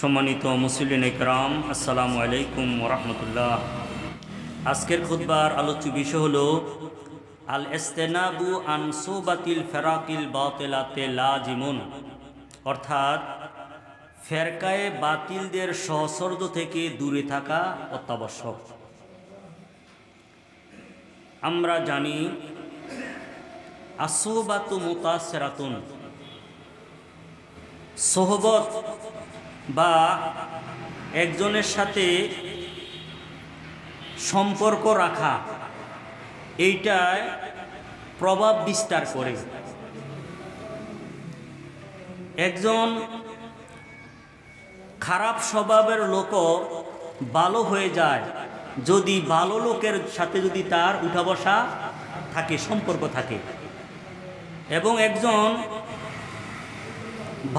সম্মানিত মুসলিম ইকরাম, আসসালামু আলাইকুম ওরহমতুল্লাহ। আজকের খুতবার আলোচ্য বিষয় হলো আল ইস্তেনাবু আন সুবাতিল ফেরাকিল বাতিলাতে লাজিমুন, অর্থাৎ ফেরকায়ে বাতিলদের সহচর্য থেকে দূরে থাকা অত্যাবশ্যক। আমরা জানি আসোবাতু মুতাসিরাতুন, সোহবত বা একজনের সাথে সম্পর্ক রাখা, এইটায় প্রভাব বিস্তার করে। একজন খারাপ স্বভাবের লোকও ভালো হয়ে যায় যদি ভালো লোকের সাথে যদি তার উঠা বসা থাকে, সম্পর্ক থাকে। এবং একজন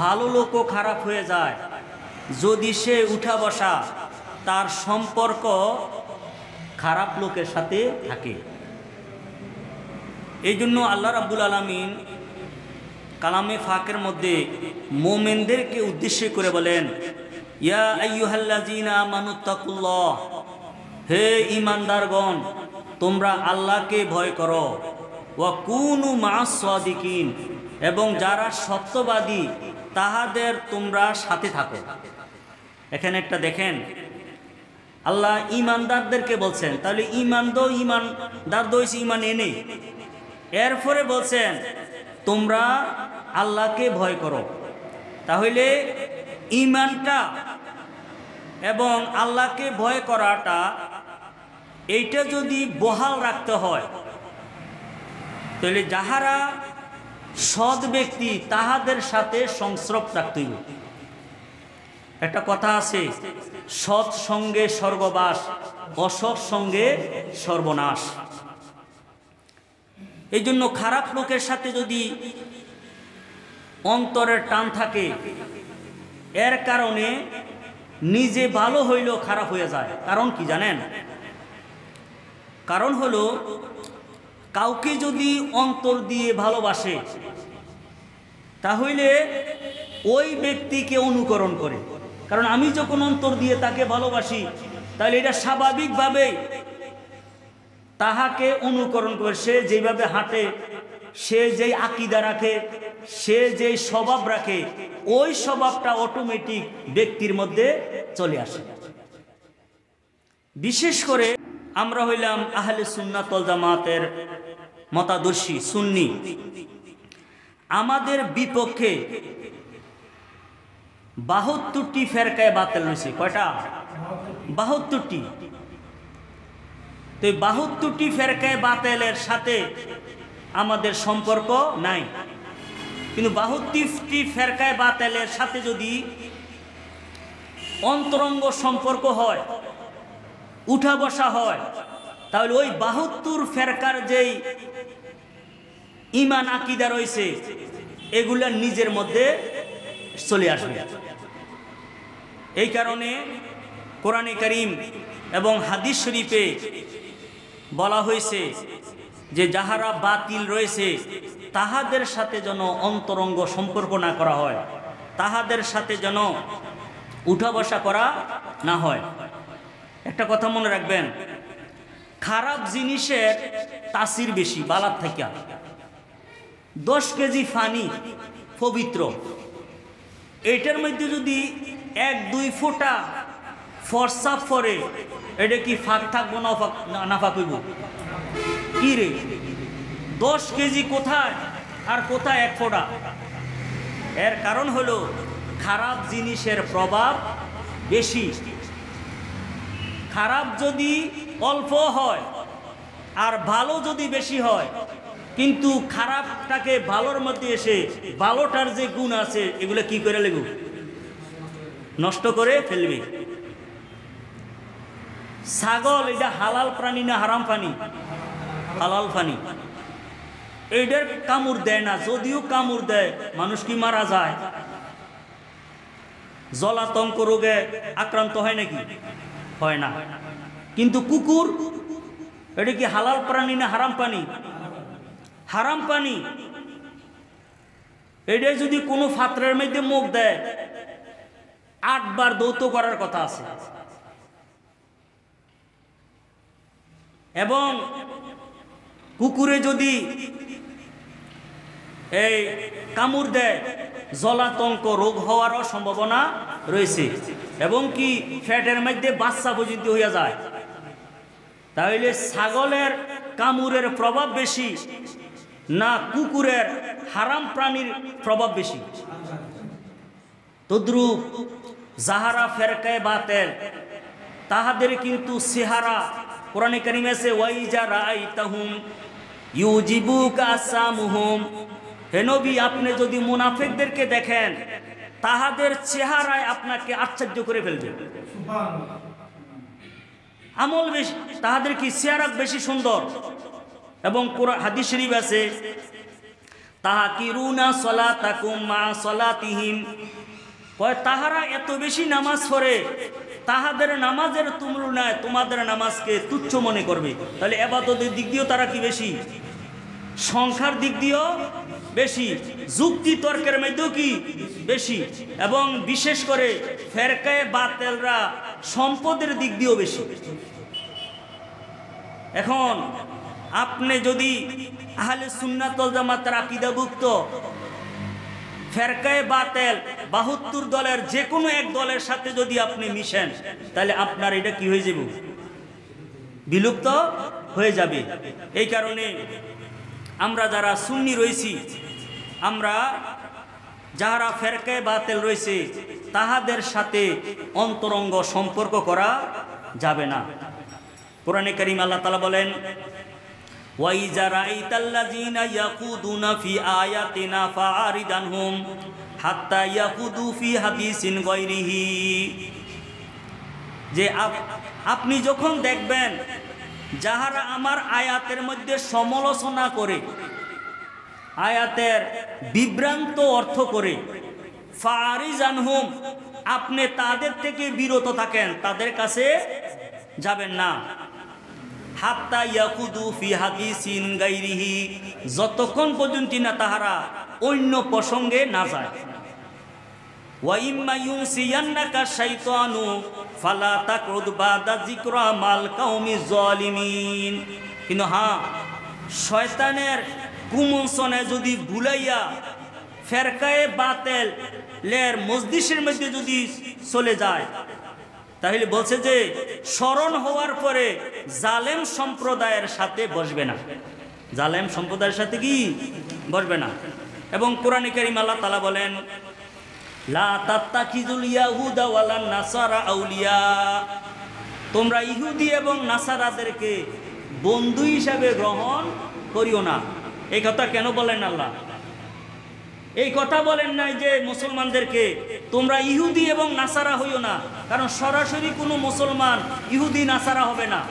ভালো লোকও খারাপ হয়ে যায় যদি সে উঠা বসা তার সম্পর্ক খারাপ লোকের সাথে থাকে। এই জন্য আল্লাহ রাব্বুল আলামিন কালামে ফাকের মধ্যে মোমেনদেরকে উদ্দেশ্য করে বলেন, ইয়া আইয়ুহাল্লাযীনা আমানুত্তাকুল্লাহ, হে ঈমানদারগণ, তোমরা আল্লাহকে ভয় করো। ওয়া কুনু মা'আস সাদিকিন, এবং যারা সত্যবাদী তাহাদের তোমরা সাথে থাকো। এখানে একটা দেখেন, আল্লাহ ঈমানদারদেরকে বলছেন, তাহলে ঈমানদার দইছে ঈমান এনে, এরপরে বলছেন তোমরা আল্লাহকে ভয় করো। তাহলে ঈমানটা এবং আল্লাহকে ভয় করাটা, এইটা যদি বহাল রাখতে হয়, তাহলে যাহারা সৎ ব্যক্তি তাহাদের সাথে সংস্রব রাখতে হবে। একটা কথা আছে, সৎ সঙ্গে স্বর্গবাস, অসৎ সঙ্গে সর্বনাশ। এই জন্য খারাপ লোকের সাথে যদি অন্তরের টান থাকে, এর কারণে নিজে ভালো হইলেও খারাপ হয়ে যায়। কারণ কি জানেন? কারণ হলো, কাউকে যদি অন্তর দিয়ে ভালোবাসে তাহলে ওই ব্যক্তিকে অনুকরণ করে। কারণ আমি যখন অন্তর দিয়ে তাকে ভালোবাসি, তাহলে এটা স্বাভাবিকভাবেই তাহাকে অনুকরণ করে। সে যেভাবে হাঁটে, সে যেই আকীদা রাখে, সে যেই স্বভাব রাখে, ওই স্বভাবটা অটোমেটিক ব্যক্তির মধ্যে চলে আসে। বিশেষ করে আমরা হইলাম আহলে সুন্নাত ওয়াল জামাতের মতাদর্শী সুন্নি। আমাদের বিপক্ষে ৭২টি ফেরকায়ে বাতিল রয়েছে। কয়টা? ৭২টি। তো ৭২টি ফেরকায়ে বাতিলের সাথে আমাদের সম্পর্ক নাই। কিন্তু ৭২টি ফেরকায়ে বাতিলের সাথে যদি অন্তরঙ্গ সম্পর্ক হয়, উঠা বসা হয়, তাহলে ওই ৭২ ফেরকার যেই ঈমান আকীদা রয়েছে, এগুলা নিজের মধ্যে চলে আসবে। এই কারণে কোরআনে কারীম এবং হাদিস শরীফে বলা হয়েছে যে যাহারা বাতিল রয়েছে তাহাদের সাথে যেন অন্তরঙ্গ সম্পর্ক না করা হয়, তাহাদের সাথে যেন উঠা বসা করা না হয়। একটা কথা মনে রাখবেন, খারাপ জিনিসের তাসির বেশি বালার থেকে। 10 কেজি ফানি পবিত্র, এইটার মধ্যে যদি 1-2 ফোঁটা ফর্সা পরে, এটা কি ফাঁক থাকবো না ফাঁক হইব? কি রে, 10 কেজি কোথায় আর কোথায় 1 ফোঁটা? এর কারণ হলো খারাপ জিনিসের প্রভাব বেশি। খারাপ যদি অল্প হয় আর ভালো যদি বেশি হয়, কিন্তু খারাপটাকে ভালোর মধ্যে এসে ভালোটার যে গুণ আছে এগুলো কি করে লেগু নষ্ট করে ফেলবে। ছাগল এটা হালাল প্রাণী না হারাম প্রাণী? হালাল প্রাণী। এইটার কামড় দেয় না, যদিও কামড় দেয় মানুষ কি মারা যায়? জলাতঙ্ক রোগে আক্রান্ত হয় নাকি? হয় না। কিন্তু কুকুর, এটা কি হালাল প্রাণী না হারাম প্রাণী? হারাম প্রাণী। এটা যদি কোনো পাত্রের মধ্যে মুখ দেয় 8 বার দৌত করার কথা আছে। এবং কুকুরে যদি এই কামড় দেয় জলাতঙ্ক রোগ হওয়ারও সম্ভাবনা রয়েছে, এবং কি ফ্যাটের মধ্যে বাচ্চা পর্যন্ত হইয়া যায়। তাহলে ছাগলের কামড়ের প্রভাব বেশি না কুকুরের হারাম প্রাণীর প্রভাব বেশি? তদ্রূপ যাহারা ফেরকায়ে বাতিল তাহাদের কিন্তু চেহারা কোরআনে কারিমে আছে ওয়াইজা রাআইতাহুম ইউজিবুকা আসামুহুম। হে নবী, আপনি যদি মুনাফিকদেরকে দেখেন তাহাদের চেহারায় আপনাকে আশ্চর্য করে ফেলবে। আমল বেশি, তাহাদের কি চেহারা বেশি সুন্দর। এবং হাদিস শরীফ আছে তাহাকিরুনা সলাতাকুম মা সলাতিহিম, কয় তাহারা এত বেশি নামাজ পড়ে তাহাদের নামাজের তুলনায় তোমাদের নামাজকে তুচ্ছ মনে করবে। তাহলে ইবাদতের দিক দিয়েও তারা কি বেশি, সংখ্যার দিক দিয়েও বেশি, যুক্তি তর্কের মধ্যেও কি বেশি, এবং বিশেষ করে ফেরকায়ে বাতিলরা সম্পদের দিক দিয়েও বেশি। এখন আপনি যদি আহলে সুন্নাত ওয়াল জামাতের আকীদাভুক্ত ফেরকায়ে বাতিল 72 দলের যে কোনো এক দলের সাথে যদি আপনি মিশেন, তাহলে আপনার এটা কি হয়ে যাবে, বিলুপ্ত হয়ে যাবে। এই কারণে আমরা যারা সুন্নি রয়েছি, আমরা যারা ফেরকায়ে বাতিল রয়েছে তাহাদের সাথে অন্তরঙ্গ সম্পর্ক করা যাবে না। কোরআনে কারীম আল্লাহ তাআলা বলেন ওয়াইজা রাআইতাল্লাযীনা ইয়াকুদুনা ফি আয়াতিনা ফাআরিদ আনহুম হাত্তা ইয়াকুদু ফি হাদিসিন গায়রিহি, যে আপনি যখন দেখবেন যাহারা আমার আয়াতের মধ্যে সমালোচনা করে, আয়াতের বিভ্রান্ত অর্থ করে, ফাআরিদ আনহুম, আপনি তাদের থেকে বিরত থাকেন, তাদের কাছে যাবেন না। হাত্তা ইয়াকুদু ফি হাদিসিন গায়রিহি, যতক্ষণ পর্যন্ত না তাহারা অন্য প্রসঙ্গে না যায়। ওয়া ইম্মা ইউনসিয়ান্নাকা শাইতানু ফালা তাকউদ বাদা যিকরা মাল কাউমিজ জালিমিন। কিন্তু হ্যাঁ, শয়তানের কুমন্ত্রণায় যদি ভুলাইয়া ফেরকায়ে বাতিলের মজলিসের মধ্যে যদি চলে যায়, তাহলে বলছে যে স্মরণ হওয়ার পরে জালেম সম্প্রদায়ের সাথে বসবে না, জালেম সম্প্রদায়ের সাথে কি বসবে না। এবং কোরআনে কারীম আল্লাহ তাআলা বলেন লা তাত্তাখিযুল ইয়াহুদা ওয়ালান নাসারা আউলিয়া, তোমরা ইহুদি এবং নাসারাদেরকে বন্ধু হিসাবে গ্রহণ করিও না। এই কথা কেন বলেন আল্লাহ? এই কথা বলেন নাই যে মুসলমানদেরকে তোমরা ইহুদি এবং নাসারা হইও না, কারণ সরাসরি কোনো মুসলমান ইহুদি নাসারা হবে না।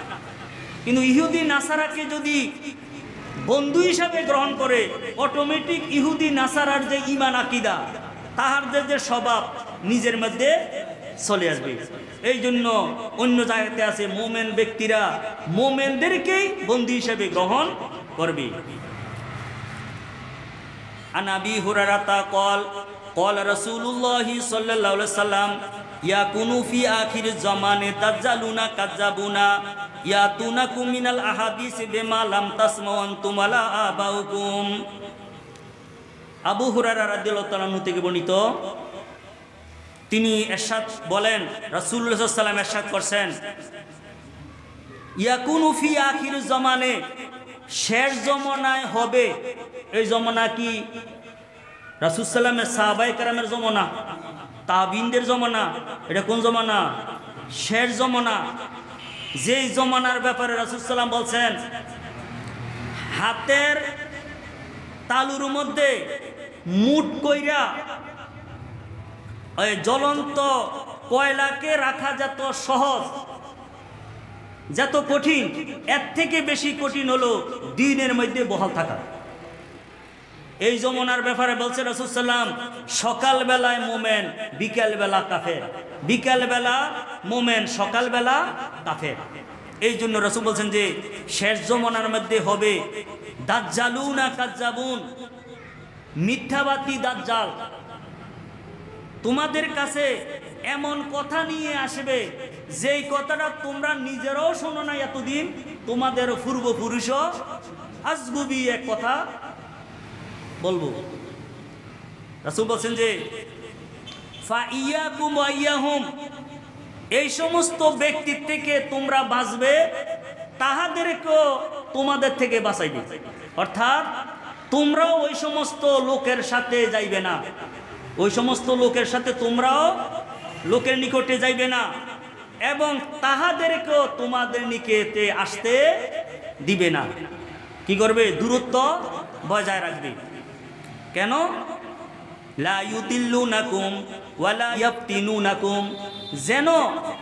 কিন্তু ইহুদি নাসারাকে যদি বন্ধু হিসাবে গ্রহণ করে, অটোমেটিক ইহুদি নাসারার যে ঈমান আকীদা, তাহাদের যে স্বভাব নিজের মধ্যে চলে আসবে। এই জন্য অন্য জায়গাতে আছে মোমেন ব্যক্তিরা মোমেনদেরকেই বন্ধু হিসাবে গ্রহণ করবে। আন আবি হুরায়রা ক্বাল ক্বাল রাসূলুল্লাহি সাল্লাল্লাহু আলাইহি ওয়াসাল্লাম ইয়াকুনু ফি আখির জামানে দাজ্জালুনা কাজ্জাবুনা ইয়াতুনাকুম মিনাল আহাদিস বিমা লাম তাসমাউ আনতুম ওয়ালা আবাউকুম। আবু হুরায়রা রাদিয়াল্লাহু তাআলা আনহু থেকে বর্ণিত, তিনি ইরশাদ বলেন, রাসূলুল্লাহ সাল্লাল্লাহু আলাইহি ওয়াসাল্লাম ইরশাদ করছেন ইয়াকুনু ফি আখির জামানে, শেষ জমানায় হবে। এই জমানা কি? রাসূল সাল্লামের সাহাবায়ে কেরামের জমানা, তাবিনদের জমানা? এটা কোন জমানা? শেষ জমানা। যেই জমানার ব্যাপারে রাসূল সাল্লাম বলছেন হাতের তালুর মধ্যে মুঠ কইরা ওই জ্বলন্ত কয়লাকে রাখা যত সহজ, যত কঠিন, এর থেকে বেশি কঠিন হলো দ্বীনের মধ্যে বহাল থাকা। এই জমানার ব্যাপারে বলছে রাসূল সাল্লাম, সকালবেলায় মোমেন, বিকালবেলা কাফের, বিকালবেলা মোমেন, সকালবেলা কাফের। এই জন্য রাসূল বলছেন যে শেষ জমানার মধ্যে হবে দাজ্জালুনা কাজ্জাবুন, মিথ্যাবাদী দাজ্জাল। তোমাদের কাছে এমন কথা নিয়ে আসবে যেই কথাটা তোমরা নিজেরাও শোনো না এতদিন, তোমাদের পূর্বপুরুষও আজগুবি এক কথা বলবো। রাসূল বলছেন যে ফাইয়াকুম ওয়া ইয়াহুম, এই সমস্ত ব্যক্তির থেকে তোমরা বাঁচবে, তাহাদেরকেও তোমাদের থেকে বাঁচাইবে। অর্থাৎ তোমরাও ওই সমস্ত লোকের সাথে যাইবে না, ওই সমস্ত লোকের সাথে তোমরাও লোকের নিকটে যাইবে না, এবং তাহাদেরকেও তোমাদের নিকটে আসতে দিবে না। কি করবে? দূরত্ব বজায় রাখবে। কেন? লা ইউদিল্লুনাকুম ওয়ালা ইয়াফতিনুনাকুম, যেন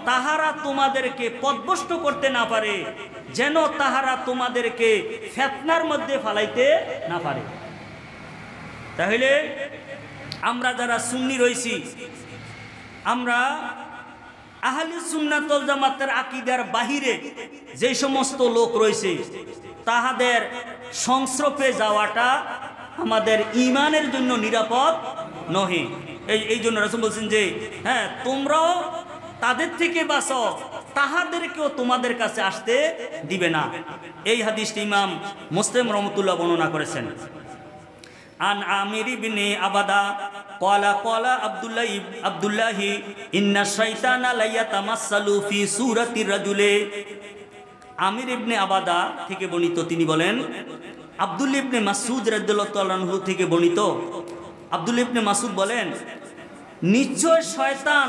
তাহারা তোমাদেরকে পথভ্রষ্ট করতে না পারে, যেন তাহারা তোমাদেরকে ফিতনার মধ্যে ফালাইতে না পারে। তাহলে আমরা যারা সুন্নি রয়েছি, আমরা আহলে সুন্নাত ওয়াল জামাতের আকীদার বাহিরে যে সমস্ত লোক রয়েছে তাহাদের সংস্রবে যাওয়াটা আমাদের ঈমানের জন্য নিরাপদ নহে। এই জন্য রাসূল বলছেন যে হ্যাঁ, তোমরাও তাদের থেকে বাঁচো, তাহাদেরকেও তোমাদের কাছে আসতে দিবে না। এই হাদিসটি ইমাম মুসলিম রহমাতুল্লাহ বর্ণনা করেছেন। আন আমির ইবনে আবাদা ক্বালা ক্বালা আব্দুল্লাহ ইন্না শাইতানা লা ইয়াতামাসসালু ফি সূরাতি রাজুলে। আমির ইবনে আবাদা থেকে বর্ণিত, তিনি বলেন আব্দুল্লাহ ইবনে মাসউদ রাদিয়াল্লাহু তাআলা আনহু থেকে বর্ণিত, আব্দুল্লাহ ইবনে মাসউদ বলেন, নিশ্চয় শয়তান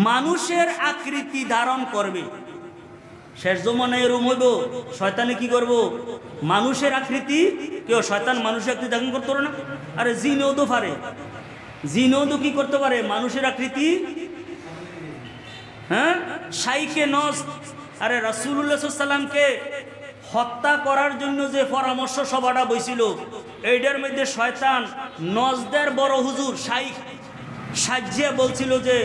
মানুষের আকৃতি ধারণ করবে। শেষ জমানায় এরকম হইব, শয়তানে কি করব? মানুষের আকৃতি। কেউ শয়তান মানুষের আকৃতি ধারণ করতে পারে না? আরে জিনও তো পারে, জিনও তো কি করতে পারে? মানুষের আকৃতি। হ্যাঁ, শাইখে নজ, আরে রাসূলুল্লাহ সাল্লাল্লাহু আলাইহি ওয়াসাল্লামকে হত্যা করার জন্য যে পরামর্শ সভাটা বইছিল, এইটার মধ্যে শয়তান নজদের বড় হুজুর শাইখ সাজিয়া বলছিল যে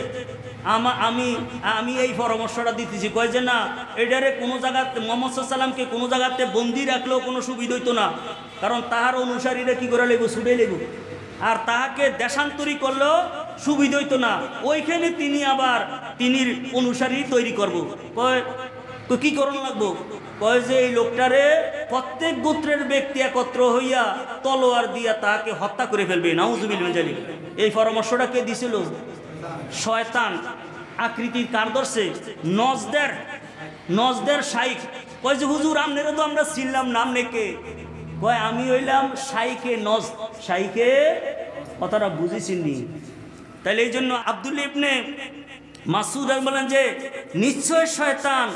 আমি এই পরামর্শটা দিতেছি। কয় যে না, এটারে কোনো জায়গাতে মুহাম্মদ সাল্লাল্লাহু আলাইহি ওয়াসাল্লামকে কোনো জায়গাতে বন্দি রাখলেও কোনো সুবিধা হইতো না, কারণ তাহার অনুসারীরা কি করে লেগো? ছুটে লেগো। আর তাহাকে দেশান্তরী করলেও সুবিধা হইতো না, ওইখানে তিনি আবার তিনির অনুসারী তৈরি করব। কয় তো কি করণ লাগবো? কয় যে এই লোকটারে প্রত্যেক গোত্রের ব্যক্তি একত্র হইয়া তলোয়ার দিয়া তাহাকে হত্যা করে ফেলবে। নাউজুবিল্লাহ মিন যালিক। এই পরামর্শটা কে দিছিল? শয়তান। আকৃতির কার ধরছে? নজদের শাইখ। কয় যে হুজুর আমনেরও তো আমরা চিনলাম, নাম নেকে? কয় আমি হইলাম শাইখে নজ, শাইখে কথাটা বুঝেছিনি। তাহলে এই জন্য আব্দুল্লাহ ইবনে মাসউদ বলেন যে নিশ্চয় শয়তান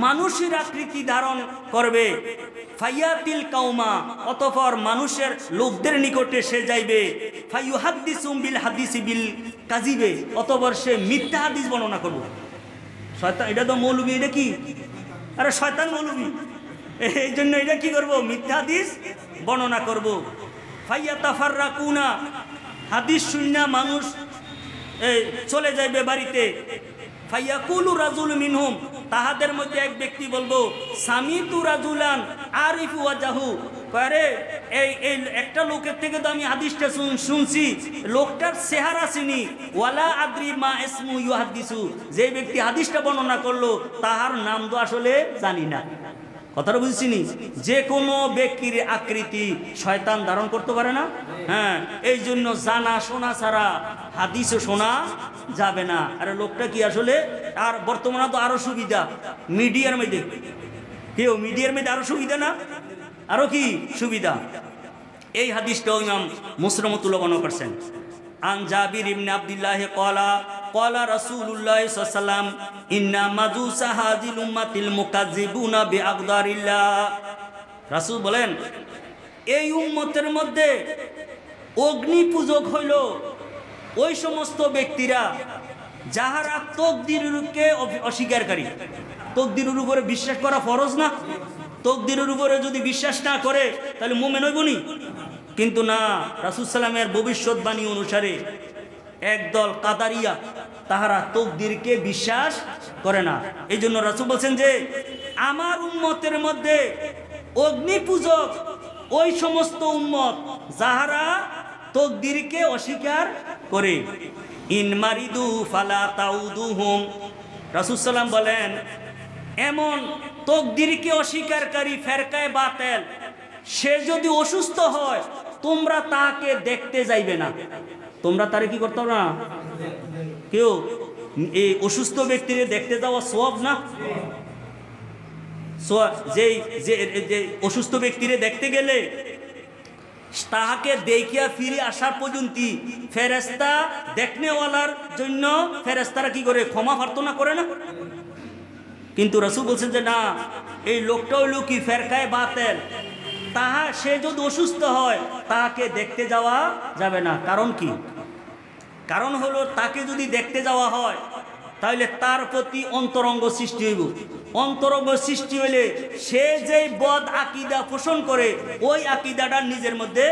মানুষের আকৃতি ধারণ করবে, ফাইয়াতিল কাউমা, অতঃপর মানুষের লোকদের নিকটে সে যাইবে, ফাইয়ুহাদ্দিসুম বিল হাদিসি বিল কাযিবে, অতঃপর সে মিথ্যা হাদিস বর্ণনা করবে। শয়তান, এটা তো মৌলবী, এটা কি? আরে শয়তান মৌলবী, এই জন্য এটা কি করব? মিথ্যা হাদিস বর্ণনা করব। ফাইয়াতাফাররাকুনা, হাদিস শুননা মানুষ চলে যাইবে বাড়িতে। ফাইয়াকুলু রাজুল মিনহুম, তাহাদের মধ্যে এক ব্যক্তি বলবো, সামিতু রাজুলান আরিফু ওয়াজাহু, আরে এই একটা লোকের থেকে তো আমি হাদিসটা শুনছি, লোকটার চেহারা চিনি, ওয়ালা আদ্রি মা ইসমু ইউহাদ্দিসু, যে ব্যক্তি হাদিসটা বর্ণনা করলো তাহার নাম তো আসলে জানি না। কথাটা বুঝছিনি? যে কোনো ব্যক্তির আকৃতি শয়তান ধারণ করতে পারে না। হ্যাঁ, এই জন্য জানা শোনা ছাড়া হাদিসও শোনা যাবে না। আরে লোকটা কি আসলে, আর বর্তমানে তো আরো সুবিধা মিডিয়ার মধ্যে, কেউ মিডিয়ার মধ্যে আরো সুবিধা না, আরো কি সুবিধা। এই হাদিসটাও ইমাম মুসলিম রহমাতুল্লাহ বর্ণনা করছেন। আন জাবির ইবনে আব্দুল্লাহ ক্বালা ক্বালা রাসূলুল্লাহ সাল্লাল্লাহু আলাইহি ওয়াসাল্লাম ইন্না মাজুসা হাযিল উম্মাতিল মুকাজ্জিবুনা বিআকদারিল্লাহ। রাসূল বলেন, এই উম্মতের মধ্যে অগ্নি পূজক হইল ওই সমস্ত ব্যক্তিরা যাহারা তকদিরকে অস্বীকারী। তকদিরের উপরে বিশ্বাস করা ফরজ না? তকদিরের উপরে যদি বিশ্বাস না করে তাহলে মুমিন হইবনি? কিন্তু না, রাসূল সাল্লামের ভবিষ্যৎবাণী অনুসারে একদল কাদারিয়া, তাহারা তকদিরকে বিশ্বাস করে না। এই জন্য রাসূল বলছেন যে আমার উম্মতের মধ্যে অগ্নি পূজক ওই সমস্ত উম্মত যাহারা তকদিরকে অস্বীকার করে। ইন মারিদু ফালা তাউদুহুম। রাসূল সাল্লাম বলেন, এমন তকদিরকে অস্বীকারী ফেরকায়ে বাতিল, সে যদি অসুস্থ হয় তোমরা তাকে দেখতে যাইবে না। তোমরা তারে কি করতে না, কেউ এই অসুস্থ ব্যক্তিরে দেখতে যাওয়া সওয়াব না? যে অসুস্থ ব্যক্তিরে দেখতে গেলে তাহাকে দেখিয়া ফিরে আসার পর্যন্ত ফেরেশতা দেখনেওয়ালার জন্য ফেরেশতারা কি করে, ক্ষমা প্রার্থনা করে না? কিন্তু রাসূল বলছেন যে না, এই লোকটা হইল কি ফেরকায়ে বাতিল, তাহা সে যদি অসুস্থ হয় তাকে দেখতে যাওয়া যাবে না। কারণ কি? কারণ হলো তাকে যদি দেখতে যাওয়া হয় তাহলে তার প্রতি অন্তরঙ্গ সৃষ্টি হইব। অন্তরঙ্গ সৃষ্টি হইলে সে যেই বদ আকীদা পোষণ করে ওই আকীদাটা নিজের মধ্যে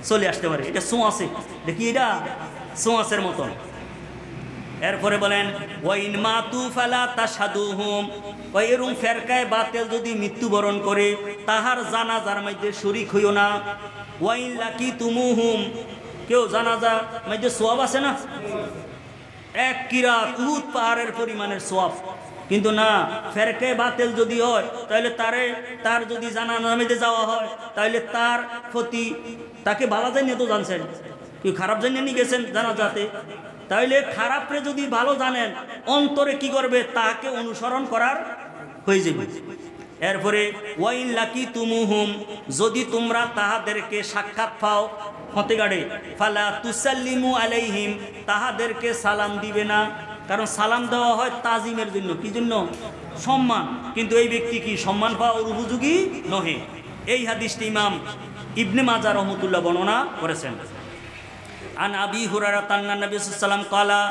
চলে আসতে পারে। এটা সোঁয়াশে, দেখি এটা সোঁয়াশের মতন। এরপরে বলেন ওয়াইন মাতু ফালা তাশহাদুহুম, ওই এরকম ফেরকায়ে বাতিল যদি মৃত্যুবরণ করে তাহার জানাজার মধ্যে শরীক হইও না। ওয়াইন লাকিতুমুহুম, কেউ জানাজার মধ্যে সওয়াব আছে না, এক কিরাত উহুদ পাহাড়ের পরিমাণের সওয়াব। কিন্তু না, ফেরকায়ে বাতিল যদি হয় তাহলে তার যদি জানাজার মধ্যে যাওয়া হয় তাহলে তার প্রতি, তাকে ভালো জানিয়ে তো জানছেন, কেউ খারাপ জানিয়ে নিয়ে গেছেন জানাজাতে, তাহলে খারাপরে যদি ভালো জানেন অন্তরে কি করবে, তাকে অনুসরণ করার হয়ে যাবে। এরপরে ওয়াইন লাকিতুমুহুম, যদি তোমরা তাহাদেরকে সাক্ষাৎ পাও হতে গাড়ে, ফালা তুসাল্লিমু আলাইহিম, তাহাদেরকে সালাম দিবে না। কারণ সালাম দেওয়া হয় তাজিমের জন্য, কি জন্য? সম্মান। কিন্তু এই ব্যক্তি কি সম্মান পাওয়ার উপযোগী নহে। এই হাদিসটি ইমাম ইবনে মাজাহ রাহমাতুল্লাহ বর্ণনা করেছেন। আন আবি হুরায়রা তান্না নবী সাল্লাল্লাহু আলাইহি ওয়াসাল্লাম ক্বালা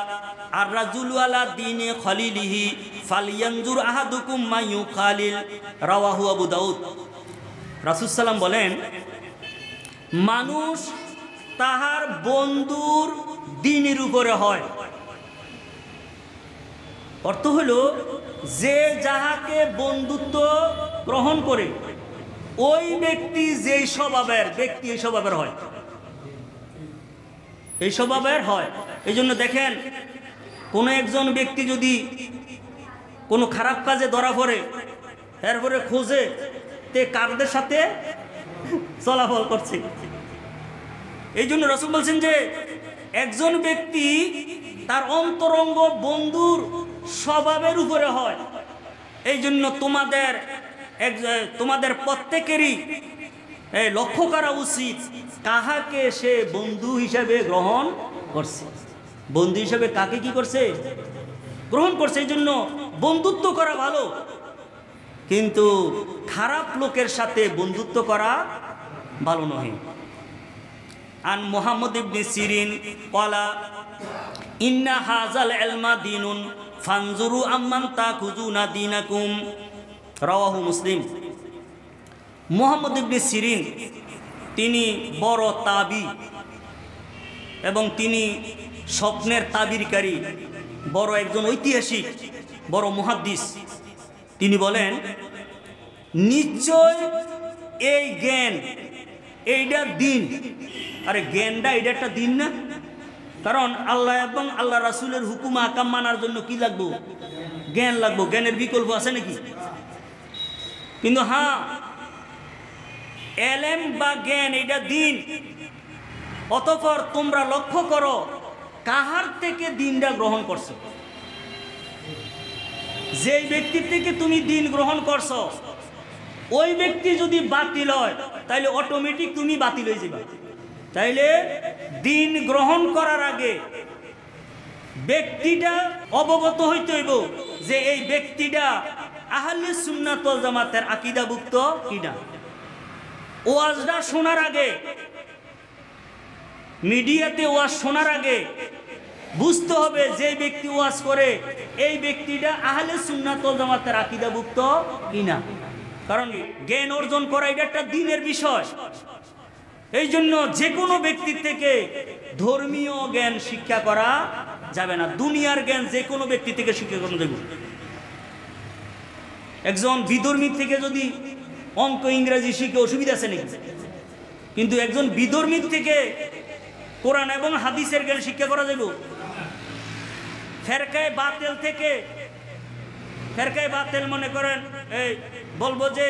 আর রাজুলু আলা দীনি খলিলিহি ফালইয়ানজুর আহাদুকুম মা ইউখালিল, রাওয়াহু আবু দাউদ। রাসূল সাল্লাম বলেন, মানুষ তাহার বন্ধুর দ্বীনের উপরে হয়। অর্থ হলো যে যাহাকে বন্ধুত্ব গ্রহণ করে ওই ব্যক্তি যেই স্বভাবের ব্যক্তি এই স্বভাবের হয়, এই স্বভাবের হয়। এই জন্য দেখেন, কোনো একজন ব্যক্তি যদি কোনো খারাপ কাজে ধরা পড়ে এরপরে খোঁজে তে কারদের সাথে চলাফল করছে। এই জন্য রাসূল বলছেন যে একজন ব্যক্তি তার অন্তরঙ্গ বন্ধুর স্বভাবের উপরে হয়। এই জন্য তোমাদের প্রত্যেকেরই লক্ষ্য করা উচিত কাহাকে সে বন্ধু হিসেবে গ্রহণ করছে, বন্ধু হিসেবে কাকে কি করছে, গ্রহণ করছে। এই জন্য বন্ধুত্ব করা ভালো, কিন্তু খারাপ লোকের সাথে বন্ধুত্ব করা ভালো নয়। আন মুহাম্মদ ইবনে সিরিন ক্বালা ইন্না হাযাল ইলমা দীনুন ফানজুরু আম্মান তাখুযুনা দীনাকুম, রাওয়াহু মুসলিম। মুহাম্মদ ইবনে সিরিন তিনি বড় তাবি এবং তিনি স্বপ্নের তাবিরকারী, বড় একজন ঐতিহাসিক, বড় মুহাদ্দিস। তিনি বলেন, নিশ্চয় এই জ্ঞান এইটা দিন। আরে জ্ঞানটা এটা একটা দিন না? কারণ আল্লাহ এবং আল্লাহ রাসূলের হুকুম আকাম মানার জন্য কি লাগবো? জ্ঞান লাগবো। জ্ঞানের বিকল্প আছে নাকি? কিন্তু হ্যাঁ, এলেম বা জ্ঞান এটা দিন। অতঃপর তোমরা লক্ষ্য করো কাহার থেকে দিনটা গ্রহণ করছো। যেই ব্যক্তির থেকে তুমি দিন গ্রহণ করছো ওই ব্যক্তি যদি বাতিল হয় তাহলে অটোমেটিক তুমি বাতিল হয়ে যাবে। তাইলে দিন গ্রহণ করার আগে ব্যক্তিটা অবগত হইতে হইব যে এই ব্যক্তিটা আহলে সুন্নাত ওয়াল জামাতের আকীদাভুক্ত কিনা। ওয়াজটা শোনার আগে, মিডিয়াতে ওয়াজ শোনার আগে বুঝতে হবে যে ব্যক্তি ওয়াজ করে এই ব্যক্তিটা আহলে সুন্নাত ওয়াল জামাতের আকীদাভুক্ত কিনা। কারণ জ্ঞান অর্জন করা এটা একটা দ্বীনের বিষয়। এই জন্য যে কোনো ব্যক্তির থেকে ধর্মীয় জ্ঞান শিক্ষা করা যাবে না। দুনিয়ার জ্ঞান যে কোনো ব্যক্তি থেকে শিক্ষা করা যাবে। একজন বিধর্মী থেকে যদি অঙ্ক ইংরেজি শিখে অসুবিধা আছে নাকি? কিন্তু একজন বিধর্মীর থেকে কোরআন এবং হাদিসের জ্ঞান শিক্ষা করা যাবে। ফেরকায়ে বাতিল থেকে, ফেরকায়ে বাতিল মনে করেন এই বলবো যে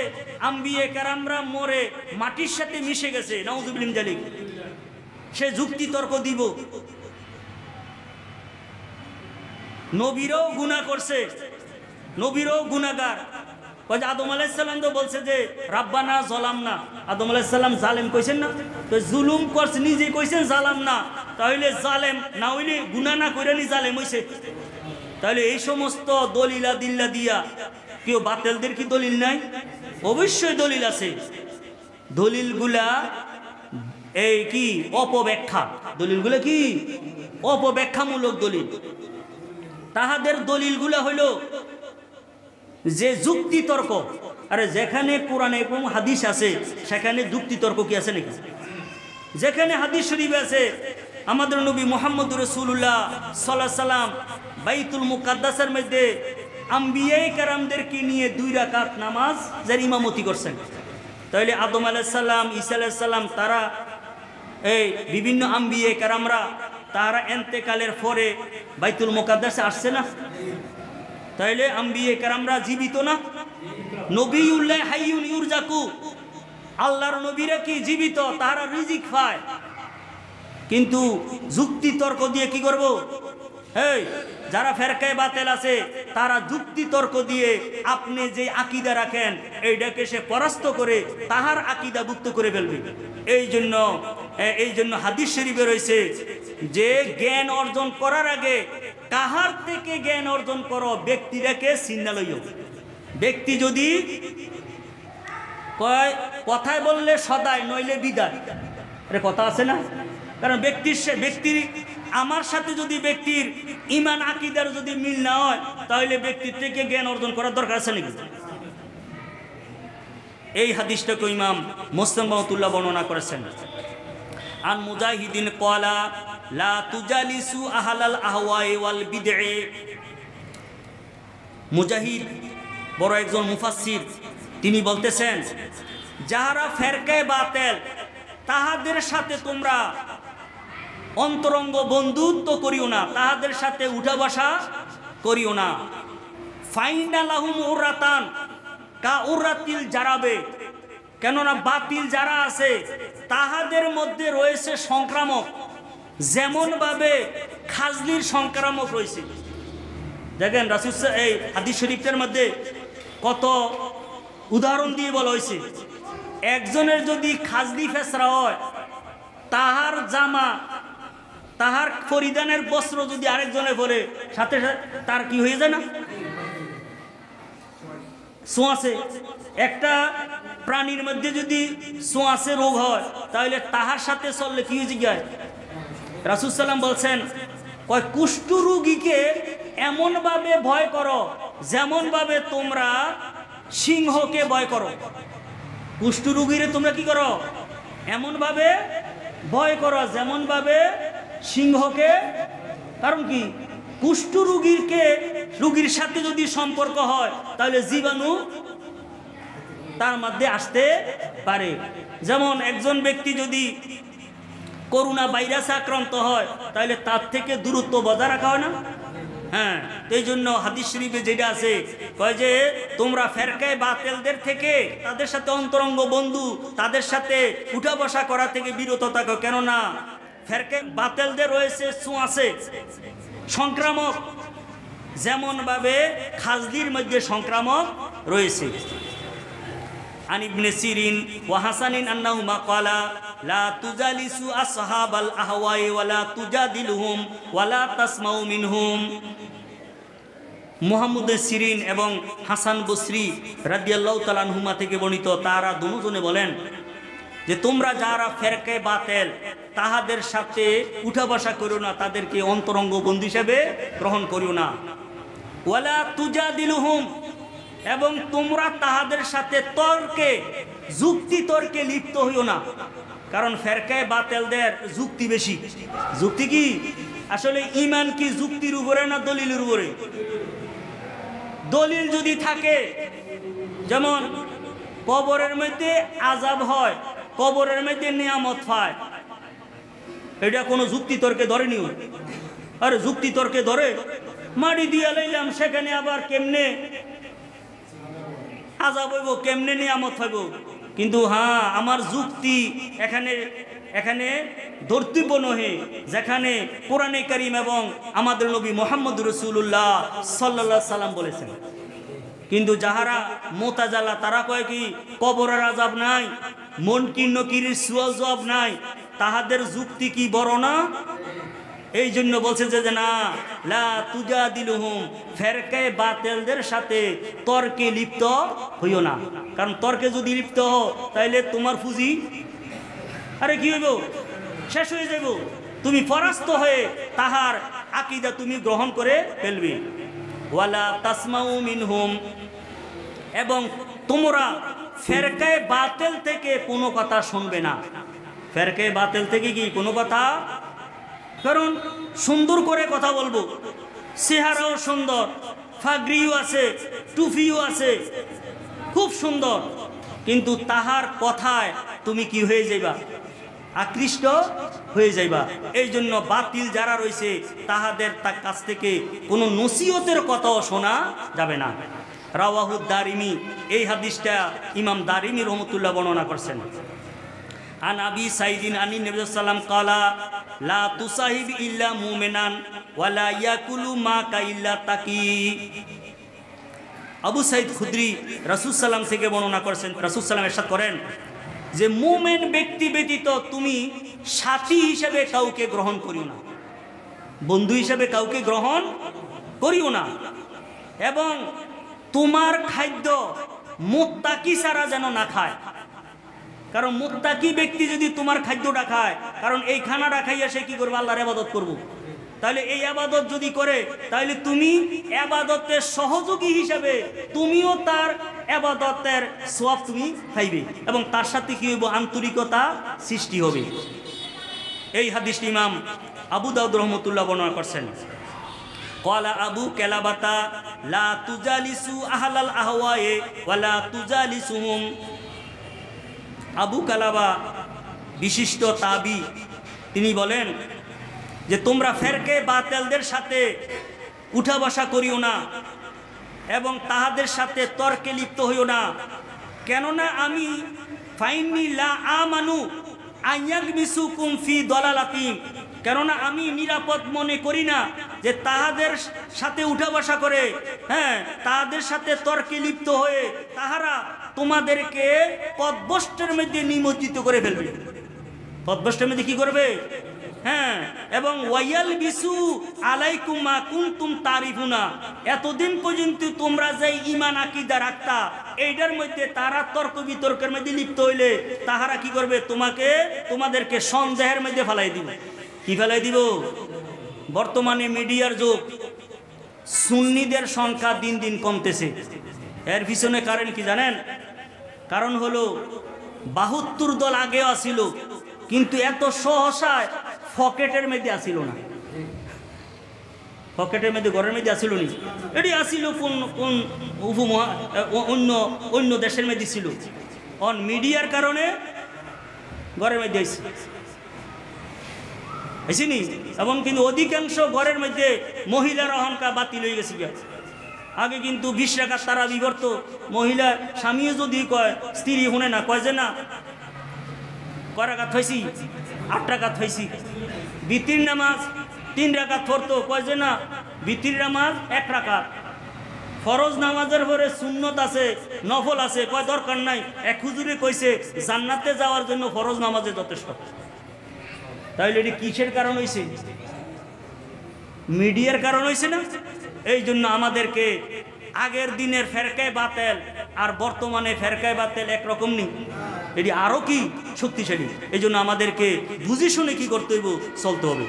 আম্বিয়ে কেরামরা মরে মাটির সাথে মিশে গেছে, নাউযুবিল্লাহ মিন যালিক, সে যুক্তি তর্ক দিব। নবীরাও গুনাহ করছে, নবীরাও গুনাহগার। ওই যে আদম আলাইহিস সালাম তো বলছে যে রাব্বানা যালামনা, আদম আলাইহিস সালাম জালেম কইছেন না? তো জুলুম করছে, নিজে কইছেন জালাম না, তাহলে জালেম না হইলে গুনাহ না কইরা নি জালেম হইছে। তাহলে এই সমস্ত দলিলা দিল্লা দিয়া কেউ বাতিলদের কি দলিল নাই? অবশ্যই দলিল আছে। দলিলগুলা এই কি অপব্যাখ্যা, দলিলগুলা কি অপব্যাখ্যামূলক দলিল। তাহাদের দলিলগুলা হইল যে যুক্তি তর্ক। আরে যেখানে কোরআনে এবং হাদিস আছে সেখানে যুক্তি তর্ক কি আছে নাকি? যেখানে হাদিস শরীফ আছে আমাদের নবী মুহাম্মদুর রাসূলুল্লাহ সাল্লাল্লাহু আলাইহি সাল্লাম বাইতুল মুকাদ্দাসের মধ্যে আম্বিয়ায়ে কেরামদেরকে নিয়ে 2 রাকাত নামাজ যার ইমামতি করছেন, তাহলে আদম আলাইহিস সালাম, ঈসা আলাইহিস সালাম, তারা এই বিভিন্ন আম্বিয়ায়ে কেরামরা তারা ইন্তেকালের পরে বাইতুল মুকাদ্দাসে আসছে না? তাইলে আম্বিয়ায়ে কেরামরা জীবিত না? নবিউল্লাহ হাইয়ুন ইউরজাকু, আল্লাহর নবীরা কি জীবিত, তারা রিজিক পায়। কিন্তু যুক্তি তর্ক দিয়ে কি করব? এই যারা ফেরকায়ে বাতিল আছে তারা যুক্তি তর্ক দিয়ে আপনি যে আকীদা রাখেন এইটাকে সে পরাস্ত করে তাহার আকীদাভুক্ত করে ফেলবে। এই জন্য হাদিস শরীফে রয়েছে যে জ্ঞান অর্জন করার আগে কাহার থেকে জ্ঞান অর্জন করো, ব্যক্তিটাকে চিন্তা লইও। ব্যক্তি যদি কয় কথায় বললে সদাই নইলে বিদায়, আরে কথা আছে না? কারণ ব্যক্তির আমার সাথে যদি ব্যক্তির ঈমান আকীদার যদি মিল না হয় তাহলে ব্যক্তির থেকে জ্ঞান অর্জন করার দরকার আছে নাকি? এই হাদিসটাকে ইমাম মুসলিম রাহমাতুল্লাহ বর্ণনা করেছেন। আন মুজাহিদিন ক্বালা লা তুজালিসু আহলাল আহওয়াই ওয়াল বিদআ। মুজাহিদ বড় একজন মুফাসসির, তিনি বলতেছেন যারা ফেরকায়ে বাতিল তাহাদের সাথে তোমরা অন্তরঙ্গ বন্ধুত্ব করিও না, তাহাদের সাথে উঠা বসা করিও না। ফাইনা লাহুম উরাতান কা উরাতিল জারাবে, কেননা বাতিল যারা আছে তাহাদের মধ্যে রয়েছে সংক্রামক, যেমনভাবে খাজলির সংক্রামক রয়েছে। দেখেন রাসূল এই হাদিস শরীফের মধ্যে কত উদাহরণ দিয়ে বলা হয়েছে। একজনের যদি খাজলি ফেসরা হয়, তাহার জামা, তাহার পরিধানের বস্ত্র যদি আরেকজনে পরে, সাথে সাথে তার কি হয়ে যায় না? ছোঁয়াচে। একটা প্রাণীর মধ্যে যদি ছোঁয়াচে রোগ হয় তাহলে তাহার সাথে চললে কি হয়ে যায়? রাসূল সাল্লাম বলছেন কয় কুষ্ঠ রোগীকে এমনভাবে ভয় করো যেমনভাবে তোমরা সিংহকে ভয় করো। কুষ্ঠ রোগীরে তোমরা কি করো? এমনভাবে ভয় করো যেমনভাবে সিংহকে। কারণ কি? কুষ্ঠ রোগীর সাথে যদি সম্পর্ক হয় তাহলে জীবাণু তার মধ্যে আসতে পারে। যেমন একজন ব্যক্তি যদি করোনা ভাইরাসে আক্রান্ত হয় তাহলে তার থেকে দূরত্ব বজায় রাখা হয় না? হ্যাঁ, এই জন্য হাদিস শরীফে যেটা আছে কয় যে তোমরা ফেরকায়ে বাতিলদের থেকে, তাদের সাথে অন্তরঙ্গ বন্ধু, তাদের সাথে উঠা বসা করা থেকে বিরত থাকো, কেননা ফেরকায়ে বাতিলদের রয়েছে ছোঁয়াচে সংক্রামক, যেমনভাবে খাজলির মধ্যে সংক্রামক রয়েছে। আন ইবনে সিরিন ওয়া হাসানিন আন্নাহুমা ক্বালা লা তুজালিসু আসহাবাল আহওয়াই ওয়া লা তুজাদিলুহুম ওয়া লা তাসমাউ মিনহুম। মুহাম্মদ সিরিন এবং হাসান বসরি রাদিয়াল্লাহু তাআলা আনহুমা থেকে বর্ণিত, তারা দুজনে বলেন যে তোমরা যারা ফেরকায়ে বাতিল তাহাদের সাথে উঠা বসা করিও না, তাদেরকে অন্তরঙ্গ বন্ধু হিসেবে গ্রহণ করিও না। ওয়া লা তুজাদিলুহুম, এবং তোমরা তাহাদের সাথে তর্কে, যুক্তি তর্কে লিপ্ত হইও না। কারণ ফেরকায়ে বাতিলদের যুক্তি বেশি। যুক্তি কি? আসলে ঈমান কি যুক্তির উপরে না দলিলের উপরে? দলিল যদি থাকে, যেমন কবরের মধ্যে আযাব হয়, কবরের মধ্যে নিয়ামত পায়, এটা কোনো যুক্তি তর্কে ধরেনিও। আরে যুক্তি তর্কে ধরে মাটি দিয়া লইলাম, সেখানে আবার কেমনে আজাব হইব, কেমনে নিয়ামত হইব। কিন্তু হ্যাঁ, আমার যুক্তি এখানে ধর্তব্য নহে, যেখানে কোরআনে কারীম এবং আমাদের নবী মুহাম্মদ রাসূলুল্লাহ সাল্লাল্লাহু আলাইহি সাল্লাম বলেছেন। কিন্তু যাহারা মুতাজালা তারা কয় কি কবরের আযাব নাই, মুনকির নকিরের সুয়াল জবাব নাই, তাহাদের যুক্তি কি বড় না? এই জন্য বলছে যে না, লা তুজাদিলুহুম, ফেরকায়ে বাতিলদের সাথে তর্কে লিপ্ত হইও না। কারণ তর্কে যদি লিপ্ত হও তাইলে তোমার পুঁজি আরে কি হইব, শেষ হয়ে যাইব। তুমি পরাস্ত হয়ে তাহার আকীদা তুমি গ্রহণ করে ফেলবে। ওয়ালা তাসমাউ মিনহুম, এবং তোমরা ফেরকায়ে বাতিল থেকে কোনো কথা শুনবে না। ফেরকায়ে বাতিল থেকে কি কোনো কথা, কারণ সুন্দর করে কথা বলবো, চেহারাও সুন্দর, ফাগরিও আছে, টুপিও আছে, খুব সুন্দর, কিন্তু তাহার কথায় তুমি কি হয়ে যাইবা, আকৃষ্ট হয়ে যাইবা। এই জন্য বাতিল যারা রয়েছে তাহাদের কাছ থেকে কোনো নসিহতের কথাও শোনা যাবে না। রাওয়াহু দারিমি, এই হাদিসটা ইমাম দারিমি রহমতুল্লাহ বর্ণনা করছেন। আন আবি সাইদিন আনি নবী সাল্লাম কালা লা তুসাহিব ইল্লা মুমিনান ওয়ালা ইয়াকুলু মা কা ইল্লা তাকি। আবু সাইদ খুদরি রাসূল সাল্লাম থেকে বর্ণনা করেছেন, রাসূল সাল্লাম ইরশাদ করেন যে মুমিন ব্যক্তি ব্যতীত তুমি সাথী হিসেবে কাউকে গ্রহণ করিও না, বন্ধু হিসেবে কাউকে গ্রহণ করিও না, এবং তোমার খাদ্য মুত্তাকি ছাড়া যেন না খায়। কারণ মুত্তাকি ব্যক্তি যদি তোমার খাদ্যটা খায়, কারণ এই খানাটা খাইয়া সে কি করবে, আল্লাহর ইবাদত করবো, তাহলে এই আবাদত যদি করে তাহলে তুমি আবাদতের সহযোগী হিসাবে তুমিও তার আবাদতের সওয়াব তুমি পাইবে, এবং তার সাথে কি হইব, আন্তরিকতা সৃষ্টি হবে। এই হাদিসটি ইমাম আবু দাউদ রহমতুল্লাহ বর্ণনা করছেন। ক্বালা আবু কেলাবাতা লা তুজালিসু আহলাল আহওয়ায়ে ওয়ালা তুজালিসুহুম। আবু কালাবা বিশিষ্ট তাবি, তিনি বলেন যে তোমরা ফেরকে বাতিলদের সাথে উঠা বসা করিও না এবং তাহাদের সাথে তর্কে লিপ্ত হইও না। কেননা আমি ফাইন্নি লা আমানু আইয়াগমিসুকুম ফি দলালাতিম, কেননা আমি নিরাপদ মনে করি না যে তাহাদের সাথে উঠা বসা করে, হ্যাঁ, তাহাদের সাথে তর্কে লিপ্ত হয়ে তাহারা তোমাদেরকে পথভ্রষ্টের মধ্যে নিমজ্জিত করে ফেলবে। পথভ্রষ্টের মধ্যে কি করবে, হ্যাঁ, এবং ওয়াইয়াল বিসু আলাইকুম মা কুনতুম তারিফুনা, এতদিন পর্যন্ত তোমরা যে ঈমান আকীদা রাখতা এইটার মধ্যে তারা তর্ক বিতর্কের মধ্যে লিপ্ত হইলে তাহারা কি করবে, তোমাদেরকে সন্দেহের মধ্যে ফেলাই দিবে। কি ফেলাই দিব? বর্তমানে মিডিয়ার যুগ, সুন্নিদের সংখ্যা দিন দিন কমতেছে। এর পিছনে কারণ কি জানেন? কারণ হলো ৭২ দল আগেও আসিল, কিন্তু এত সহসায় পকেটের মধ্যে আসিল না। পকেটের মধ্যে ঘরের মধ্যে আসিল নি, এটি আসিল কোন কোন অন্য দেশের মধ্যে ছিল, অন মিডিয়ার কারণে ঘরের মধ্যে আসেনি। এবং কিন্তু অধিকাংশ ঘরের মধ্যে মহিলার অহংকার বাতিল হয়ে গেছে। আগে কিন্তু ২০ রাকাত তারা বিবর্ত, মহিলা স্বামীও যদি কয় স্ত্রী শুনে না, কয় যে না কয় রাকাত হয়েছি, ৮ রাকাত হয়েছি। বিতির নামাজ ৩ রাকাত পড়তো, কয় যে না বিতির নামাজ ১ রাকাত। ফরজ নামাজের পরে সুন্নত আছে, নফল আছে, কয় দরকার নাই। এক হুজুরে কইছে জান্নাতে যাওয়ার জন্য ফরজ নামাজে যথেষ্ট। তাইলে এটি কিসের কারণ হয়েছে? মিডিয়ার কারণ হয়েছে না? এই জন্য আমাদেরকে আগের দিনের ফেরকায়ে বাতিল আর বর্তমানে ফেরকায়ে বাতিল একরকম নেই, এটি আরও কি শক্তিশালী। এই জন্য আমাদেরকে বুঝে শুনে কি করতে হইব, চলতে হবে।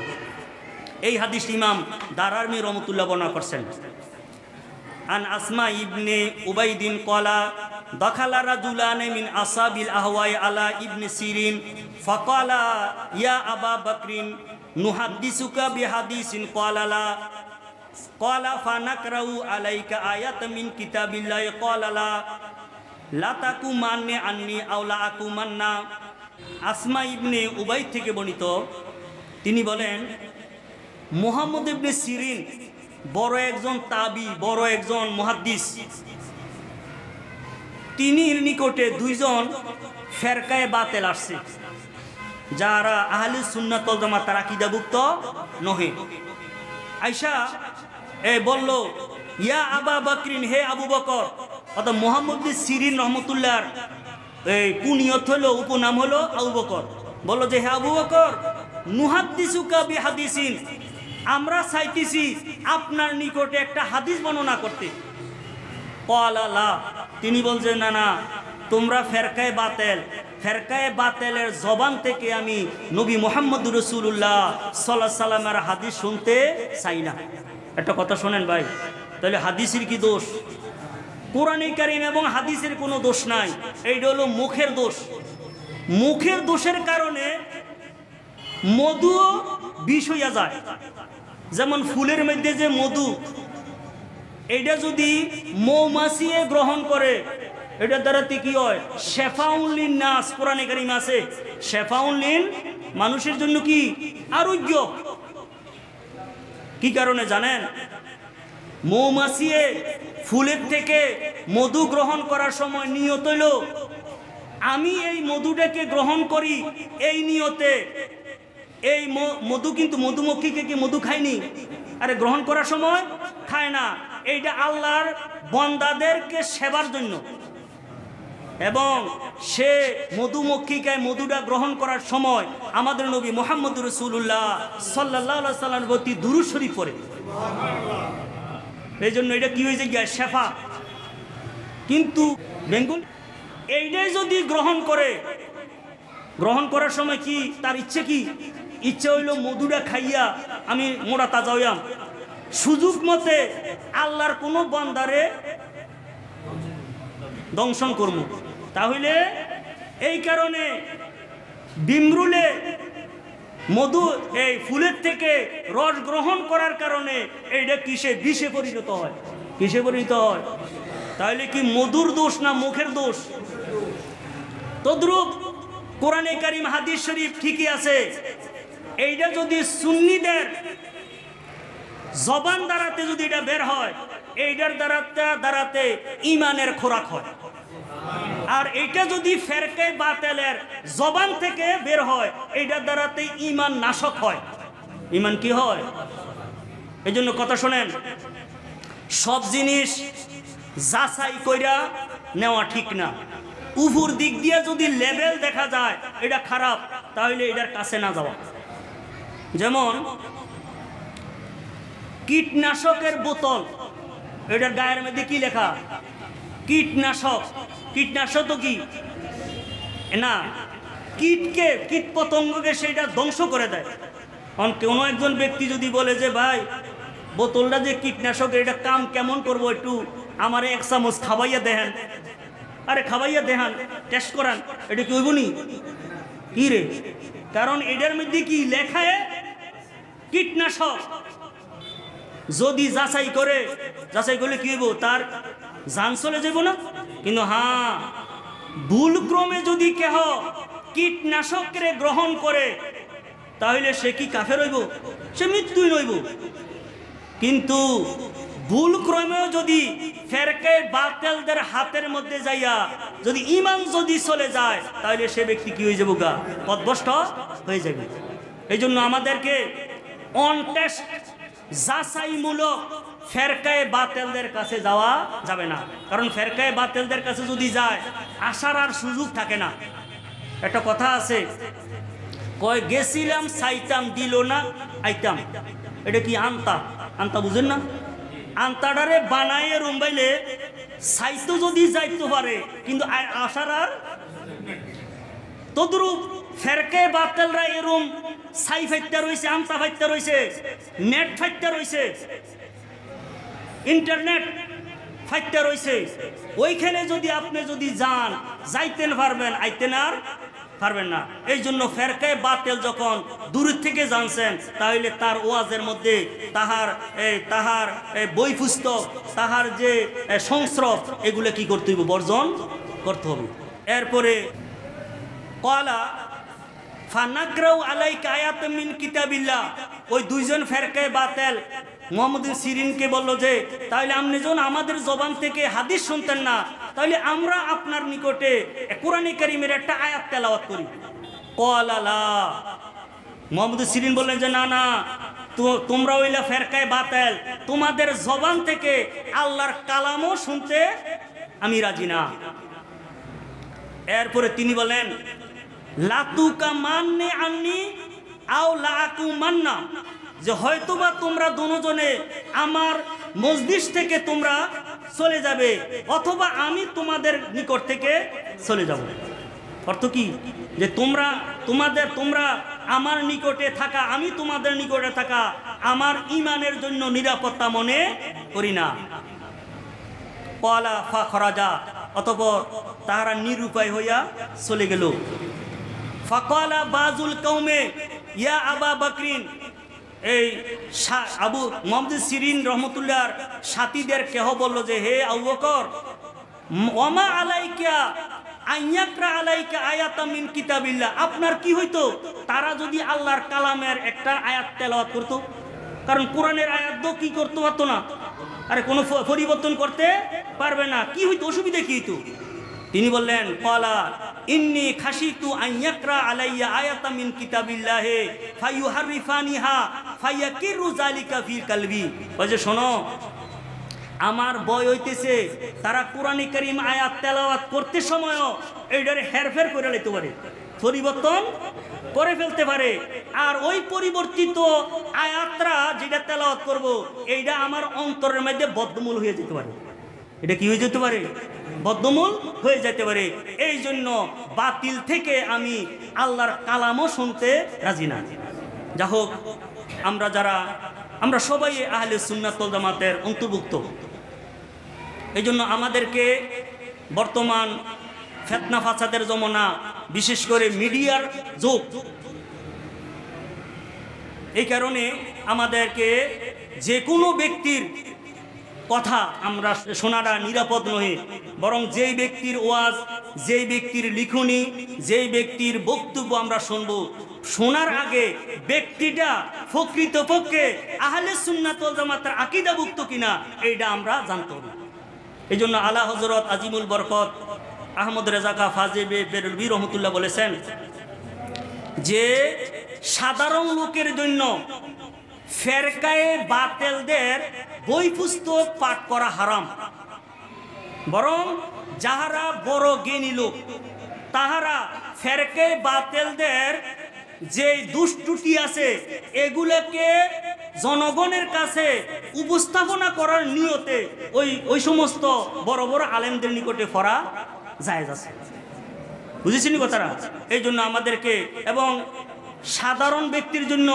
এই হাদিস ইমাম দারামি রহমতুল্লাহ বর্ণনা করছেন। আন আসমা ইবনে উবাইদিন ক্বালা দাখালা রাজুলানে মিন আসহাবিল আহওয়াই আলা ইবনে সিরিন ফাকালা ইয়া আবা বকরিন নুহাদ্দিসুকা বিহাদিসিন ক্বালা লা ক্বালা ফানাকরাউ আলাইকা আয়াতাম মিন কিতাবিল্লাহি ক্বালা লা লা তাকুমান্নি আন্নি আও লা আকুমান্না। আসমা ইবনে উবাইদ থেকে বর্ণিত, তিনি বলেন মুহাম্মদ ইবনে সিরিন বড় একজন তাবি, বড় একজন মুহাদ্দিস। তিনির নিকটে দুইজন ফেরকায়ে বাতিল আসছে, যারা আহলে সুন্নাত ওয়াল জামাতের আকীদাভুক্ত নহে। আয়েশা বলল, ইয়া আবা বকরিন, হে আবু বকর। অর্থাৎ মুহাম্মদ বিন সিরিন রহমতুল্লাহর কুনিয়ত হলো, উপনাম হলো আবু বকর। বলল যে হে আবু বকর, নুহাদ্দিসুকা বিহাদিসিন, আমরা চাইতেছি আপনার নিকটে একটা হাদিস বর্ণনা করতে। ক্বালা লা, তিনি বলছেন না না, তোমরা ফেরকায়ে বাতিল, ফেরকায়ে বাতিলের জবান থেকে আমি নবী মুহাম্মদুর রাসূলুল্লাহ সাল্লাল্লাহু আলাইহি সাল্লামের হাদিস শুনতে চাই না। একটা কথা শোনেন ভাই, তাহলে হাদিসের কি দোষ? কোরআনে কারীম এবং হাদিসের কোনো দোষ নাই, এইটা হলো মুখের দোষ। মুখের দোষের কারণে মধু বিষ হইয়া যায়। যেমন ফুলের মধ্যে যে মধু, এটা যদি মৌমাছি গ্রহণ করে, এটার দ্বারা কি হয়? শেফাউল লিন-নাস, কোরআনে কারীম আছে শেফাউল লিন, মানুষের জন্য কি আরোগ্য। কি কারণে জানেন? মৌমাছি ফুলের থেকে মধু গ্রহণ করার সময় নিয়ত হইল আমি এই মধুটাকে গ্রহণ করি, এই নিয়তে। এই মধু কিন্তু মধুমক্ষীকে কি মধু খায়নি? আরে গ্রহণ করার সময় খায় না। এইটা আল্লাহর বান্দাদেরকে সেবার জন্য, এবং সে মধুমক্ষিকে মধুটা গ্রহণ করার সময় আমাদের নবী মুহাম্মদুর রাসূলুল্লাহ সাল্লাল্লাহু আলাইহি সাল্লামের প্রতি দুরূদ শরীফ পড়ে। এই জন্য এটা কি হয়েছে গিয়া শেফা। কিন্তু বেঙ্গল এইটাই যদি গ্রহণ করে, গ্রহণ করার সময় কি তার ইচ্ছে? কি ইচ্ছে হইল মধুটা খাইয়া আমি মোড়া তাজা হইয়াম, সুযোগ মতে আল্লাহর কোনো বান্দারে দংশন করব। তাহলে এই কারণে বিমরুলে মধু এই ফুলের থেকে রস গ্রহণ করার কারণে এইটা কিসে বিষে পরিণত হয়? কিসে পরিণত হয়? তাহলে কি মধুর দোষ না মুখের দোষ? তদ্রূপ কোরআনে কারীম হাদিস শরীফ ঠিকই আছে, এইটা যদি সুন্নিদের জবান দ্বারাতে যদি এটা বের হয়, এইটার দ্বারাতে ইমানের খোরাক হয়। আর এইটা যদি ফেরকায়ে বাতিলের জবান থেকে বের হয়, এইটার দ্বারাতে ইমান নাশক হয়। ইমান কি হয়? এই জন্য কথা শোনেন, সব জিনিস যাচাই কইরা নেওয়া ঠিক না। উপর দিক দিয়ে যদি লেভেল দেখা যায় এটা খারাপ, তাহলে এটার কাছে না যাওয়া। যেমন কীটনাশকের বোতল, এটার গায়ের মধ্যে কি লেখা? কীটনাশক। কীটনাশক তো কি না, কীটকে, কীট পতঙ্গকে সেটা ধ্বংস করে দেয়। কারণ কোনো একজন ব্যক্তি যদি বলে যে ভাই বোতলটা যে কীটনাশকের, এটা কাম কেমন করবো, একটু আমারে এক চামচ খাবাইয়া দেখান। আরে খাবাইয়া দেখান, টেস্ট করান, এটা কি হইব নি? কি রে? কারণ এটার মধ্যে কি লেখায়? কীটনাশক। যদি যাচাই করলে কি হইব? তার জান চলে যাব না? কিন্তু হ্যাঁ, ভুলক্রমে যদি কেহ কীটনাশকরে গ্রহণ করে, তাহলে সে কি কাফের হইব? সে মৃত্যুই নইব। কিন্তু ভুলক্রমেও যদি ফেরকায়ে বাতিলদের হাতের মধ্যে যাইয়া যদি ঈমান যদি চলে যায়, তাহলে সে ব্যক্তি কি হয়ে যাবে? পথভ্রষ্ট হয়ে যাবে। এই জন্য আমাদেরকে অন টেস্ট যাচাইমূলক ফেরকায়ে বাতিলদের কাছে যাওয়া যাবে না। কারণ ফেরকায়ে বাতিলদের কাছে যদি যায়, আসার আর সুযোগ থাকে না। একটা কথা আছে, কয় গেছিলাম চাইতাম দিল না আইতাম। এটা কি আন্তা? আন্তা বুঝেন না? আন্তাডারে বানাইয়ে রুম্বাইলে চাইতো যদি যাইতে পারে, কিন্তু আসার আর। তদ্রূপ ফেরকায়ে বাতিলরা এরম ছাই ফাইত্যা রয়েছে, আমতা ফাইত্যা রয়েছে, নেট ফাইত্যা রয়েছে, ইন্টারনেট ফাইত্যা রয়েছে। ওইখানে যদি আপনি যদি যান, যাইতেন পারবেন, আইতেন আর পারবেন না। এই জন্য ফেরকায়ে বাতিল যখন দূর থেকে জানছেন, তাহলে তার ওয়াজের মধ্যে তাহার বই পুস্তক, তাহার যে সংস্রব, এগুলো কি করতে হবে? বর্জন করতে হবে। এরপরে ক্বালা ফানাকরাউ আলাইকা আয়াতাম মিন কিতাবিল্লাহ, ওই দুইজন ফেরকায়ে বাতিল মুহাম্মদ সিরিনকে বলল যে তাহলে আপনি যখন আমাদের জবান থেকে হাদিস শুনতেন না, তাহলে আমরা আপনার নিকটে কোরআনে কারীমের একটা আয়াত তেলাওয়াত করি। ক্বালা লা, মুহাম্মদ সিরিন বললেন যে না না, তোমরা হইলা ফেরকায়ে বাতিল, তোমাদের জবান থেকে আল্লাহর কালামও শুনতে আমি রাজি না। এরপরে তিনি বলেন লাতুকা মান্নে আন্নি আও লাকু মান্না, যে হয়তোবা তোমরা দুজনে আমার মজলিস থেকে তোমরা চলে যাবে, অথবা আমি তোমাদের নিকট থেকে চলে যাব। অর্থ কি? যে তোমরা আমার নিকটে থাকা, আমি তোমাদের নিকটে থাকা আমার ঈমানের জন্য নিরাপত্তা মনে করি না। ক্বালা ফাখরাজা, অতঃপর তাহারা নিরুপায় হইয়া চলে গেল। ফাকালা বাজুল কওমে ইয়া আবা বকরিন, এই আবু মুহাম্মদ সিরিন রহমতুল্লাহর সাথীদের কেহ বলল যে হে আবু বকর, ওয়ামা আলাইকা আইয়াকরা আলাইকা আয়াতাম মিন কিতাবিল্লাহ, আপনার কি হইতো তারা যদি আল্লাহর কালামের একটা আয়াত তেলাওয়াত করতো? কারণ কোরআনের আয়াত তো কি করতে পারতো না, আরে কোনো পরিবর্তন করতে পারবে না, কি হইতো, অসুবিধা কি হইতো? তিনি বললেন ক্বালা ইন্নী খাশিতু আইয়াকরা আলাইয়া আয়াতাম মিন কিতাবিল্লাহি ফায়ুহারিফানিহা ফায়াকিরু যালিকা ফি কলবি। বলে শোনো, আমার ভয় হইতেছে তারা কোরআনে কারীম আয়াত তেলাওয়াত করতে সময়ও এইটারে হেরফের করে নিতে পারে, পরিবর্তন করে ফেলতে পারে, আর ওই পরিবর্তিত আয়াতরা যেটা তেলাওয়াত করব এইটা আমার অন্তরের মধ্যে বদ্ধমূল হয়ে যেতে পারে। এটা কি হয়ে যেতে পারে? বদ্ধমূল হয়ে যেতে পারে। এই জন্য বাতিল থেকে আমি আল্লাহর কালামও শুনতে রাজি না। যা হোক, আমরা সবাই আহলে সুন্নাত ওয়াল জামাতের অন্তর্ভুক্ত। এই জন্য আমাদেরকে বর্তমান ফিতনা ফাসাদের জমানা, বিশেষ করে মিডিয়ার যুগ, এই কারণে আমাদেরকে যে কোনো ব্যক্তির কথা আমরা শোনাটা নিরাপদ নহে, বরং যেই ব্যক্তির ওয়াজ, যেই ব্যক্তির লিখনি, যেই ব্যক্তির বক্তব্য আমরা শুনবো, শোনার আগে ব্যক্তিটা প্রকৃতপক্ষে আহলে সুন্নাত ওয়াল জামাতের আকীদাভুক্ত কিনা এইটা আমরা জানতে হবে। এই জন্য আলা হযরত আজিমুল বরকত আহমদ রেজা খা ফাজিল বেরলভী রহমতুল্লাহ বলেছেন যে সাধারণ লোকের জন্য ফেরকায়ে বাতিলদের বই পুস্তক পাঠ করা হারাম, বরং যাহারা বড় জ্ঞানী লোক তাহারা ফেরকায়ে বাতিলদের যে দুষ্টুটি আছে এগুলোকে জনগণের কাছে উপস্থাপনা করার নিয়তে ওই সমস্ত বড় বড় আলেমদের নিকটে পড়া জায়েজ আছে। বুঝেছেন কথাটা? এই জন্য আমাদেরকে, এবং সাধারণ ব্যক্তির জন্য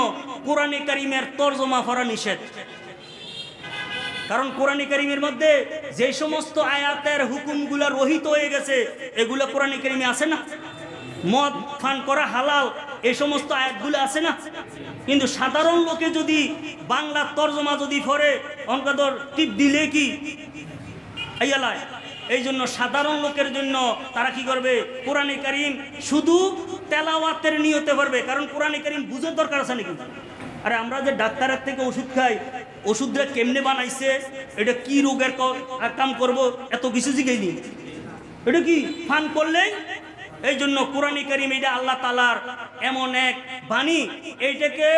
কোরআনে কারীমের তরজমা পড়া নিষেধ। কারণ কোরআনে কারীমের মধ্যে যে সমস্ত আয়াতের হুকুমগুলা রহিত হয়ে গেছে এগুলো কোরআনে কারীমে আছে না। মদ পান করা হালাল, এই সমস্ত আয়াতগুলো আছে না। কিন্তু সাধারণ লোকে যদি বাংলা তরজমা যদি পড়ে অনকাদর টিপ দিলে কি আইয়ালায়, এই জন্য সাধারণ লোকের জন্য তারা কি করবে, কোরআনে কারীম শুধু তেলাওয়াতের নিয়তে পড়বে। কারণ কোরআনে কারীম বুঝার দরকার আছে নাকি? আরে আমরা যে ডাক্তারের থেকে ওষুধ খাই, ওষুধটা কেমনে বানাইছে, এটা কি রোগের কাম করব, এত কিছু জিজ্ঞাসা, এটা কি ফান করলেই। এই জন্য কোরআনে কারীম এটা আল্লাহ তাআলার এমন এক বাণী, এইটাকে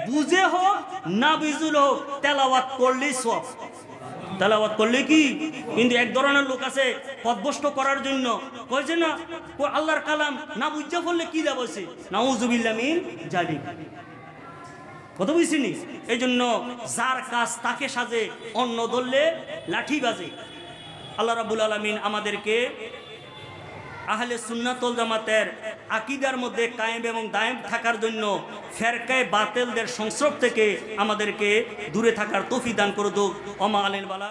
বুঝে হোক না বুঝুল হোক তেলাওয়াত করলেই সব। তেলাওয়াত করলে কি, কিন্তু এক ধরনের লোক আছে পদভস্ত করার জন্য কইছে না আল্লাহর কালাম না বুঝা পড়লে কি লাভ আছে, নাউযুবিল্লাহ মিন জালিক। কথা বুঝছিনি? এই জন্য যার কাজ তাকে সাজে, অন্য ধরলে লাঠি বাজে। আল্লাহ রাব্বুল আলামিন আমাদেরকে আহলে সুন্নাত ওয়াল জামাতের আকীদার মধ্যে কায়েম এবং দায়েম থাকার জন্য ফেরকায়ে বাতিলদের সংস্রব থেকে আমাদেরকে দূরে থাকার তৌফিক দান করুক। ওমা আলিল বালা।